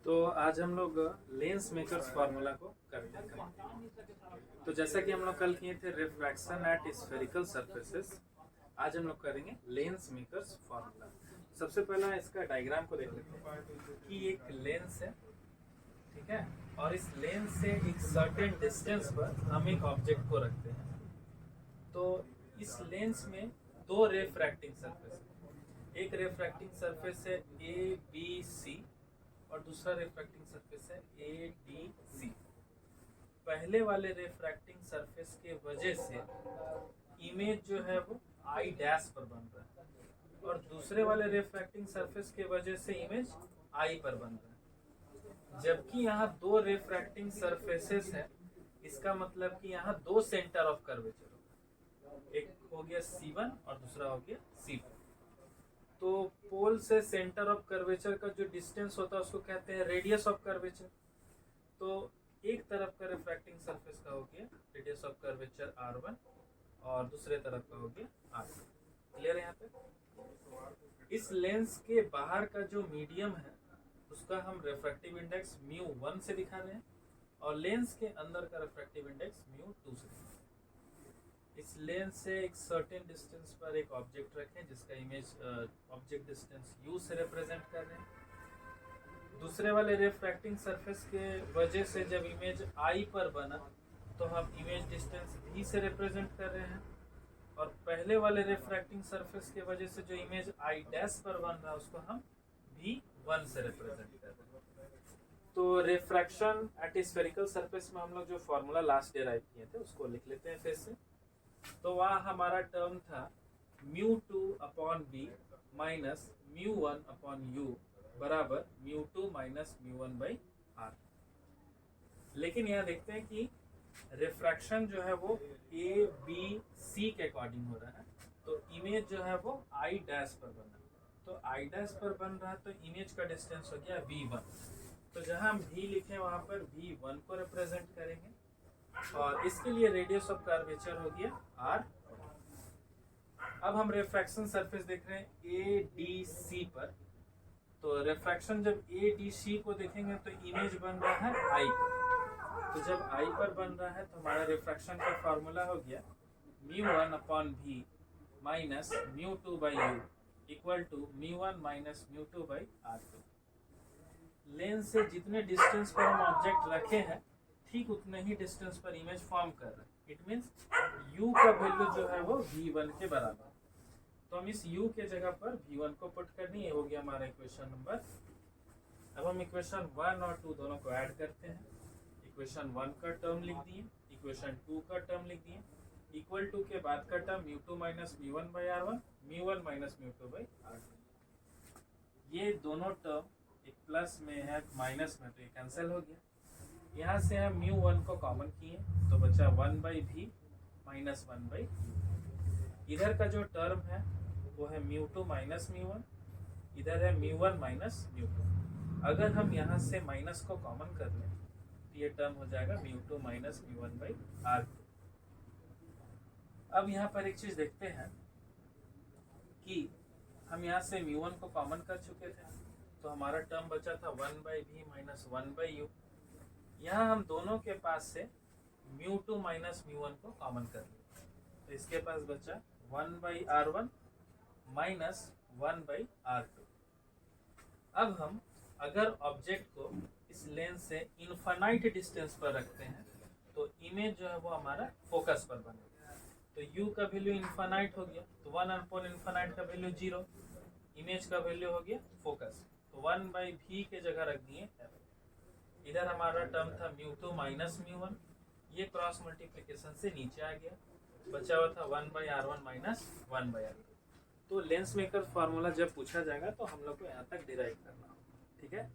तो आज हम लोग लेंस मेकर्स फार्मूला को करते हैं। तो जैसा कि हम लोग कल किए थे रिफ्रैक्शन एट स्फेरिकल सरफेसेस, आज हम लोग करेंगे लेंस मेकर्स फार्मूला। सबसे पहला इसका डायग्राम को देख लेते हैं कि एक लेंस है, ठीक है, और इस लेंस से एक सर्टेन डिस्टेंस पर हम एक ऑब्जेक्ट को रखते हैं। तो इस लेंस में दो रिफ्रैक्टिंग सरफेस है, एक रिफ्रैक्टिंग सरफेस है ए बी सी और दूसरा रिफ्रैक्टिंग सरफेस है ए डी सी। पहले वाले रिफ्रैक्टिंग सरफेस के वजह से इमेज जो है वो आई डैश पर बन रहा है और दूसरे वाले रिफ्रैक्टिंग सरफेस के वजह से इमेज आई पर बन रहा है। जबकि यहाँ दो रिफ्रैक्टिंग सरफेसेस है, इसका मतलब कि यहाँ दो सेंटर ऑफ कर्वेचर होगा, एक हो गया C1 और दूसरा हो गया C2। तो पोल से सेंटर ऑफ कर्वेचर का जो डिस्टेंस होता है उसको कहते हैं रेडियस ऑफ कर्वेचर। तो एक तरफ का रिफ्रैक्टिंग सरफेस का हो गया रेडियस ऑफ कर्वेचर R1 और दूसरे तरफ का हो गया R2। क्लियर है यहाँ पे? इस लेंस के बाहर का जो मीडियम है उसका हम रिफ्रैक्टिव इंडेक्स μ1 से दिखा रहे हैं और लेंस के अंदर का रिफ्रैक्टिव इंडेक्स μ2 से। इस लेंस से एक सर्टेन डिस्टेंस पर एक ऑब्जेक्ट रखें जिसका इमेज ऑब्जेक्ट डिस्टेंस u से रिप्रेजेंट कर रहे हैं। दूसरे वाले रिफ्रैक्टिंग सरफेस के वजह से जब इमेज I पर बना तो हम इमेज डिस्टेंस v से रिप्रेजेंट कर रहे हैं और पहले वाले रिफ्रैक्टिंग सरफेस के वजह से जो इमेज I डैश पर बन रहा है उसको हम v1 से रिप्रेजेंट कर रहे हैं। तो रिफ्रैक्शन एट स्फेरिकल सरफेस में हम लोग जो फॉर्मूला लास्ट डेराइव किए थे उसको लिख लेते हैं फिर से। तो वहाँ हमारा टर्म था μ2 upon b minus μ1 upon u बराबर μ2 माइनस μ1 बाई r। लेकिन यहाँ देखते हैं कि रिफ्रैक्शन जो है वो a b c के अकॉर्डिंग हो रहा है, तो इमेज जो है वो I डैश पर बना, तो I डैश पर बन रहा है तो इमेज का डिस्टेंस हो गया v1। तो जहाँ हम v लिखे वहाँ पर v1 को रिप्रेजेंट करेंगे और इसके लिए रेडियस ऑफ कर्वेचर हो गया r। अब हम रिफ्रैक्शन सरफेस देख रहे हैं ए डी सी पर। तो रिफ्रैक्शन जब ए डी सी को देखेंगे तो इमेज बन रहा है I पर। तो जब I पर बन रहा है तो हमारा रिफ्रैक्शन का फॉर्मूला हो गया μ1 upon v minus μ2 by u equal to μ1 minus μ2 by r2। Lens से जितने डिस्टेंस पर हम ऑब्जेक्ट रखे हैं ठीक उतने ही डिस्टेंस पर इमेज फॉर्म कर रहा है। इट मींस u का वैल्यू जो है वो v1 के बराबर। तो हम इस u के जगह पर v1 को पुट करनी है, हो गया हमारा इक्वेशन नंबर। अब हम इक्वेशन 1 और 2 दोनों को ऐड करते हैं। इक्वेशन 1 का टर्म लिख दिए, इक्वेशन 2 का टर्म लिख दिए, इक्वल टू के बाद का term μ2 minus μ1 by r1 μ1 minus μ2 by r2। ये दोनों टर्म एक प्लस में है माइनस में, तो ये कैंसिल हो गया। यहाँ से हम μ1 को कॉमन किए तो बचा 1 by v minus 1 by u। इधर का जो टर्म है वो है μ2 माइनस μ1, इधर है μ1 माइनस μ2। अगर हम यहाँ से माइनस को कॉमन कर लें तो ये टर्म हो जाएगा μ2 माइनस μ1 बाई r2। अब यहाँ पर एक चीज देखते हैं कि हम यहाँ से μ1 को कॉमन कर चुके थे तो हमारा टर्म बचा था 1 by v minus 1 by u। यहाँ हम दोनों के पास से μ2 माइनस μ1 को कॉमन कर लिया तो इसके पास बचा 1 by r1 minus 1 by r2। अब हम अगर ऑब्जेक्ट को इस लेंस से इनफाइनाइट डिस्टेंस पर रखते हैं तो इमेज जो है वो हमारा फोकस पर बनेगा। तो u का वैल्यू इनफाइनाइट हो गया तो 1 अपॉन इनफाइनाइट का वैल्यू 0, इमेज का वैल्यू हो गया फोकस, तो 1 बाई v के जगह रख दिए f। इधर हमारा टर्म था μ2 माइनस μ1, ये क्रॉस मल्टीप्लिकेशन से नीचे आ गया, बचा हुआ था 1 by r1 minus 1 by r2। तो लेंस मेकर फार्मूला जब पूछा जाएगा तो हम लोग को यहाँ तक डिराइव करना होगा, ठीक है।